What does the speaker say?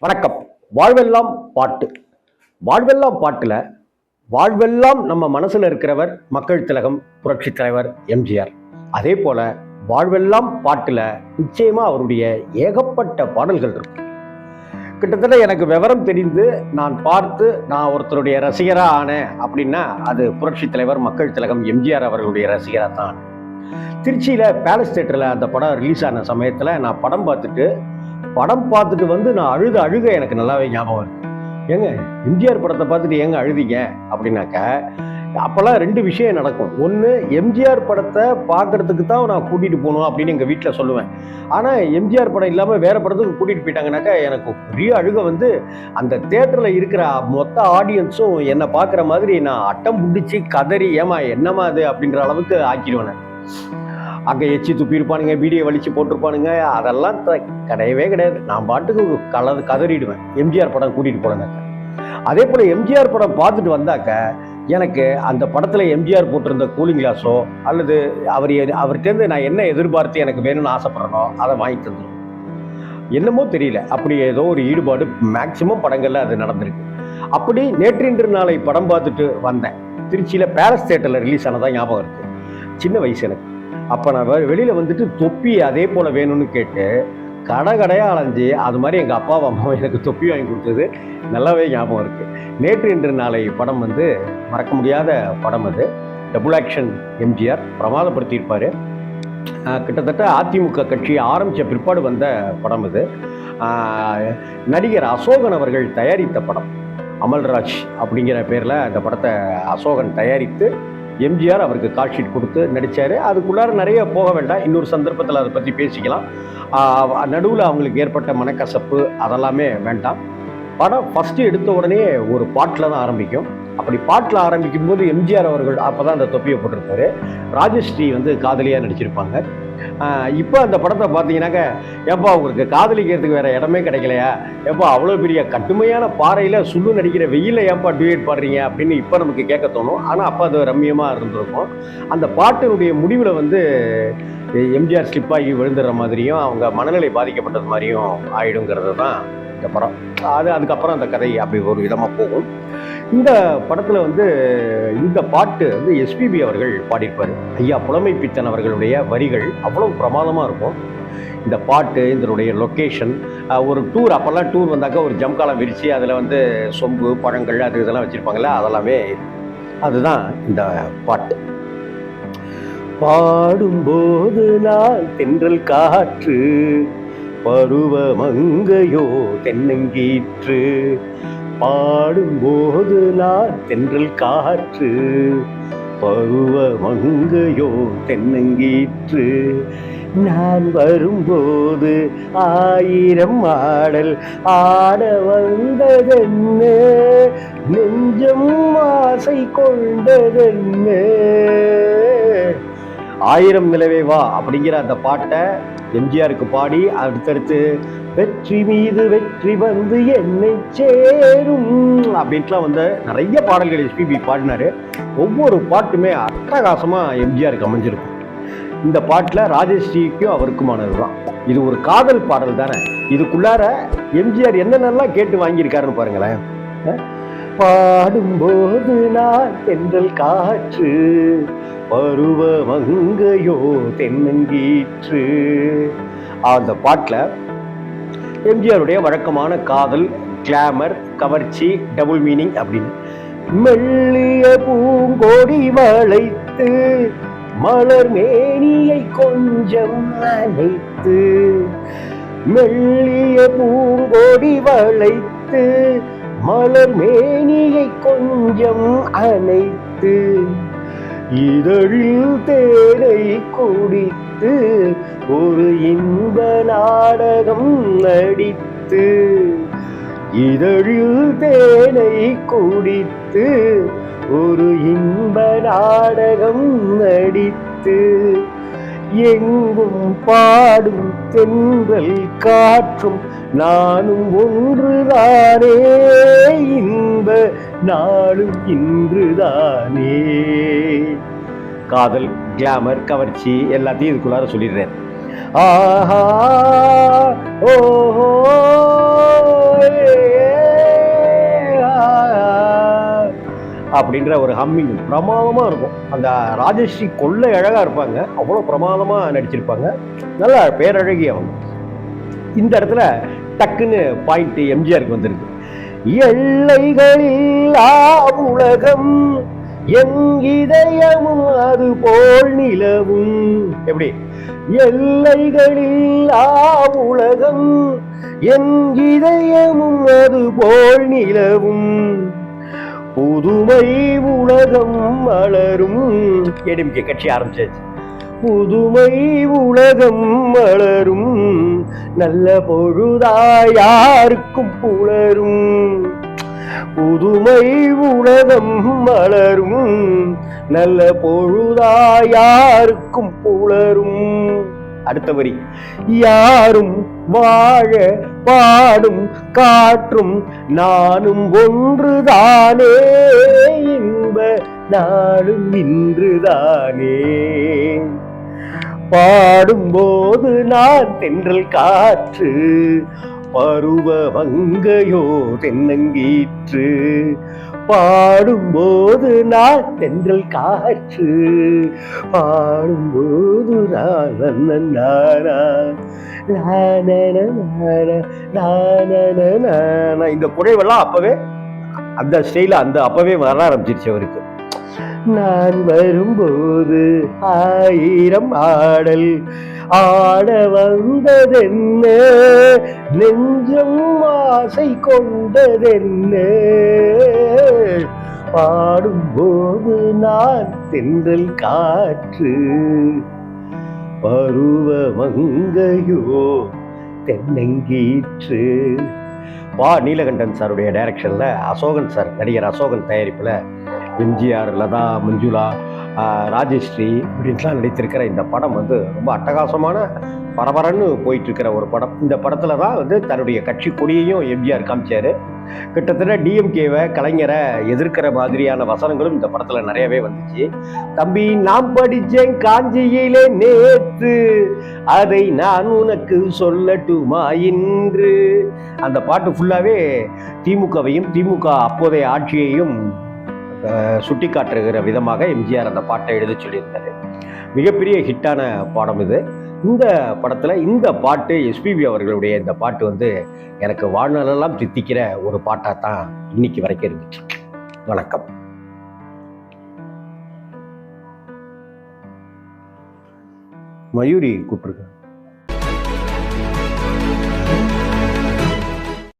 வணக்கம். வாழ்வெல்லாம் பாட்டு. வாழ்வெல்லாம் பாட்டுல வாழ்வெல்லாம் நம்ம மனசுல இருக்கிறவர் மக்கள் திலகம் புரட்சி தலைவர் எம்ஜிஆர். அதே போல வாழ்வெல்லாம் பாட்டுல நிச்சயமா அவருடைய ஏகப்பட்ட பாடல்கள் இருக்கு. கிட்டத்தட்ட எனக்கு விவரம் தெரிந்து நான் ஒருத்தருடைய ரசிகரா ஆனேன் அப்படின்னா அது புரட்சி தலைவர் மக்கள் திலகம் எம்ஜிஆர் அவர்களுடைய ரசிகரா தான். திருச்சியில பேலஸ் தியேட்டர்ல அந்த படம் ரிலீஸ் ஆன சமயத்துல நான் படம் பார்த்துட்டு வந்து நான் அழுக எனக்கு நல்லாவே ஞாபகம் இருக்கு. ஏங்க எம்ஜிஆர் படத்தை பார்த்துட்டு ஏங்க அழுதிங்க அப்படின்னாக்க, அப்போல்லாம் ரெண்டு விஷயம் நடக்கும். ஒன்று, எம்ஜிஆர் படத்தை பார்க்கறதுக்கு தான் நான் கூட்டிகிட்டு போகணும் அப்படின்னு எங்கள் வீட்டில் சொல்லுவேன். ஆனால் எம்ஜிஆர் படம் இல்லாமல் வேறு படத்துக்கு கூட்டிகிட்டு போயிட்டாங்கனாக்கா எனக்கு பெரிய அழுக வந்து அந்த தேட்டரில் இருக்கிற மொத்த ஆடியன்ஸும் என்னை பார்க்குற மாதிரி நான் அட்டம் பிடிச்சி கதறி ஏமா என்னமா அது அப்படின்ற அளவுக்கு ஆக்கிடுவேன். அங்கே எச்சி துப்பியிருப்பானுங்க, வீடியோ வலிச்சு போட்டிருப்பானுங்க, அதெல்லாம் கிடையவே கிடையாது. நான் பாட்டுக்கு கதறிடுவேன் எம்ஜிஆர் படம் கூட்டிகிட்டு போனேனாக்க. அதே போல் எம்ஜிஆர் படம் பார்த்துட்டு வந்தாக்க எனக்கு அந்த படத்தில் எம்ஜிஆர் போட்டிருந்த கூலிங் கிளாஸோ அல்லது அவர்கிட்டருந்து நான் என்ன எதிர்பார்த்து எனக்கு வேணும்னு ஆசைப்படுறனோ அதை வாங்கி தந்துடும். என்னமோ தெரியல, அப்படி ஏதோ ஒரு ஈடுபாடு மேக்சிமம் படங்களில் அது நடந்திருக்கு. அப்படி நேற்றின்று நாளை படம் பார்த்துட்டு வந்தேன். திருச்சியில் பேலஸ் தியேட்டரில் ரிலீஸ் ஆனதான் ஞாபகம் இருக்குது. சின்ன வயசு எனக்கு. அப்போ நான் வெளியில் வந்துட்டு தொப்பி அதே போல் வேணும்னு கேட்டு கடையாக அலைஞ்சி அது மாதிரி எங்கள் அப்பாவும் அம்மாவும் எனக்கு தொப்பி வாங்கி கொடுத்தது நல்லாவே ஞாபகம் இருக்குது. நேற்று இன்று நாளை படம் வந்து மறக்க முடியாத படம். அது டபுள் ஆக்ஷன் எம்ஜிஆர் பிரமாதப்படுத்தியிருப்பார். கிட்டத்தட்ட அதிமுக கட்சி ஆரம்பித்த பிற்பாடு வந்த படம் இது. நடிகர் அசோகன் அவர்கள் தயாரித்த படம். அமல்ராஜ் அப்படிங்கிற பேரில் அந்த படத்தை அசோகன் தயாரித்து எம்ஜிஆர் அவருக்கு கால் ஷீட் கொடுத்து நடித்தார். அதுக்குள்ளார நிறைய போக வேண்டாம், இன்னொரு சந்தர்ப்பத்தில் அதை பற்றி பேசிக்கலாம். நடுவில் அவங்களுக்கு ஏற்பட்ட மனக்கசப்பு அதெல்லாமே வேண்டாம். படம் ஃபஸ்ட்டு எடுத்த உடனே ஒரு பாட்டில் தான் ஆரம்பிக்கும். அப்படி பாட்டில் ஆரம்பிக்கும் போது எம்ஜிஆர் அவர்கள் அப்போ தான் அந்த தொப்பியை போட்டிருப்பாரு. ராஜஸ்ரீ வந்து காதலியாக நடிச்சிருப்பாங்க. இப்போ அந்த படத்தை பார்த்தீங்கன்னாக்க, ஏப்பா உங்களுக்கு காதலிக்கிறதுக்கு வேறு இடமே கிடைக்கலையா, ஏப்பா அவ்வளோ பெரிய கட்டுமையான பாறையில் சுள்ளு நடிக்கிற வெயிலில் ஏப்பா டியூட் பாடுறீங்க அப்படின்னு இப்போ நமக்கு கேட்க தோணும். ஆனால் அப்போ அது ரம்மியமாக இருந்திருக்கும். அந்த பாட்டினுடைய முடிவில் வந்து எம்ஜிஆர் ஸ்லிப்பாகி விழுந்துடுற மாதிரியும் அவங்க மனநிலை பாதிக்கப்பட்டது மாதிரியும் ஆயிடுங்கிறது தான் இந்த படம். அதுக்கப்புறம் அந்த கதை அப்படி ஒரு விதமாக போகும். இந்த படத்தில் வந்து இந்த பாட்டு வந்து எஸ்பிபி அவர்கள் பாடியிருப்பார். ஐயா புலமை பித்தன் அவர்களுடைய வரிகள் அவ்வளோ பிரமாதமாக இருக்கும். இந்த பாட்டு, இதனுடைய லொக்கேஷன், ஒரு டூர், அப்போல்லாம் டூர் வந்தாக்கா ஒரு ஜம்காலம் விரித்து அதில் வந்து சொம்பு பழங்கள் அது இதெல்லாம் வச்சுருப்பாங்களே, அதெல்லாமே அதுதான் இந்த பாட்டு. பாடும்போது நான் தென்றல் காற்று, பருவ மங்கையோ தென்னங்கீற்று, பாடும்போது நான் தென்றல் காற்று, பருவ மங்கையோ தென்னங்கீற்று, நான் வரும்போது ஆயிரம் ஆடல் ஆட வந்ததென்ன, நெஞ்சம் ஆசை கொண்டதென்ன. ஆயிரம் நிலவே வா அப்படிங்கிற அந்த பாட்டை எம்ஜிஆருக்கு பாடி அடுத்தடுத்து வெற்றி மீது வெற்றி வந்து என்னை சேரும் அப்படின்ட்டுலாம் வந்து நிறைய பாடல்கள் எஸ்பிபி பாடினாரு. ஒவ்வொரு பாட்டுமே அட்டகாசமாக எம்ஜிஆருக்கு அமைஞ்சிருக்கும். இந்த பாட்டில் ராஜஸ்ரீக்கும் அவருக்குமானது தான். இது ஒரு காதல் பாடல் தானே. இதுக்குள்ளார எம்ஜிஆர் என்னென்னலாம் கேட்டு வாங்கியிருக்காருன்னு பாருங்களேன். பாடும்போது நான் தென்றல் காற்று, பருவ மங்கையோ தென்னங்கீற்று. அந்த பாட்டில் எம்ஜிஆருடைய வழக்கமான காதல், கிளாமர், கவர்ச்சி, டபுள் மீனிங் அப்படின்னு. மெல்லிய பூங்கோடி வளைத்து மலர் மேனியை கொஞ்சம் அணைத்து, மெல்லிய பூங்கோடி வளைத்து மலர் மேனியை கொஞ்சம் அணைத்து, இதழில் தேனை குடித்து ஒரு இன்ப நாடகம் நடித்து, இதழில் தேனை குடித்து ஒரு இன்ப நாடகம் நடித்து, எங்கும் பாடும் தென்றல் காற்றும் நானும் ஒன்றுதானே, இன்ப நாளும் இன்றுதானே. காதல், கிளாமர், கவர்ச்சி எல்லாத்தையும் இதுக்குள்ளார சொல்லிடுறேன். ஆஹா ஓஹோ அப்படின்ற ஒரு ஹம்மிங் பிரமாதமாக இருக்கும். அந்த ராஜஸ்ரீ கொள்ளை அழகாக இருப்பாங்க, அவ்வளோ பிரமாதமாக நடிச்சிருப்பாங்க, நல்லா பேரழகி அவங்க. இந்த இடத்துல டக்குன்னு பாயிண்ட் எம்ஜிஆருக்கு வந்துருக்கு. எல்லைகளில்லா உலகம் என் இதயமும் அது போல் நிலவும். எப்படி? எல்லைகளில்லா உலகம் என் இதயமும் அது போல் நிலவும், புதுமை உலகம் மலரும். ஏடிஎம்கே கட்சி ஆரம்பிச்சாச்சு. புதுமை உலகம் மலரும், நல்ல பொழுதா யாருக்கும் புலரும். புதுமை உலகம் மலரும், நல்ல பொழுதா யாருக்கும் புலரும். அடுத்த வரி, யாரும் வாழ பாடும் காற்றும் நானும் ஒன்றுதானே, இன்ப நாளும் இன்றுதானே. பாடும்போது நான் தென்றல் காற்று, பருவ வங்கையோ தென்னங்கீற்று. பாடும்போது நான் தென்றல் காற்று, பாடும்போது இந்த குழைவெல்லாம் அப்பவே அந்த ஸ்டைல அப்பவே வர ஆரம்பிச்சிருச்சு அவருக்கு. நான் வரும்போது ஆயிரம் ஆடல் ஆட வந்ததென்ன, நெஞ்சம் ஆசை கொண்டதென்ன. பாடும்போது நான் தென்றல் காற்று, பருவ மங்கையோ தென்னங்கீற்று. நீலகண்டன் சாருடைய டைரக்ஷன்ல அசோகன் சார், நடிகர் அசோகன் தயாரிப்புல எம்ஜிஆர், லதா, மஞ்சுளா, ராஜஸ்ரீ இப்படின்லாம் நடித்திருக்கிற இந்த படம் வந்து ரொம்ப அட்டகாசமான பரபரன்னு போயிட்டு இருக்கிற ஒரு படம். இந்த படத்துல தான் வந்து தன்னுடைய கட்சி கொடியையும் எம்ஜிஆர் காமிச்சாரு. கிட்டத்தட்ட டிஎம்கேவை, கலைஞரை எதிர்க்கிற மாதிரியான வசனங்களும் இந்த படத்துல நிறையவே வந்துச்சு. தம்பி நான் படிச்சேன் காஞ்சியிலே நேற்று, அதை நான் உனக்கு சொல்லட்டுமா இன்று. அந்த பாட்டு ஃபுல்லாவே திமுகவையும் திமுக அப்போதைய ஆட்சியையும் சுட்டி காட்டுகிற விதமாக எம்ஜிஆர் அந்த பாட்டை எழுத சொல்லியிருந்தாரு. மிகப்பெரிய ஹிட்டான பாடம் இது. இந்த படத்துல இந்த பாட்டு எஸ்பிபி அவர்களுடைய இந்த பாட்டு வந்து எனக்கு வாழ்நாளெல்லாம் தித்திக்கிற ஒரு பாட்டா தான் இன்னைக்கு வரைக்கும் இருந்துச்சு. வணக்கம். மயூரி கூப்பிட்டுருக்கேன்.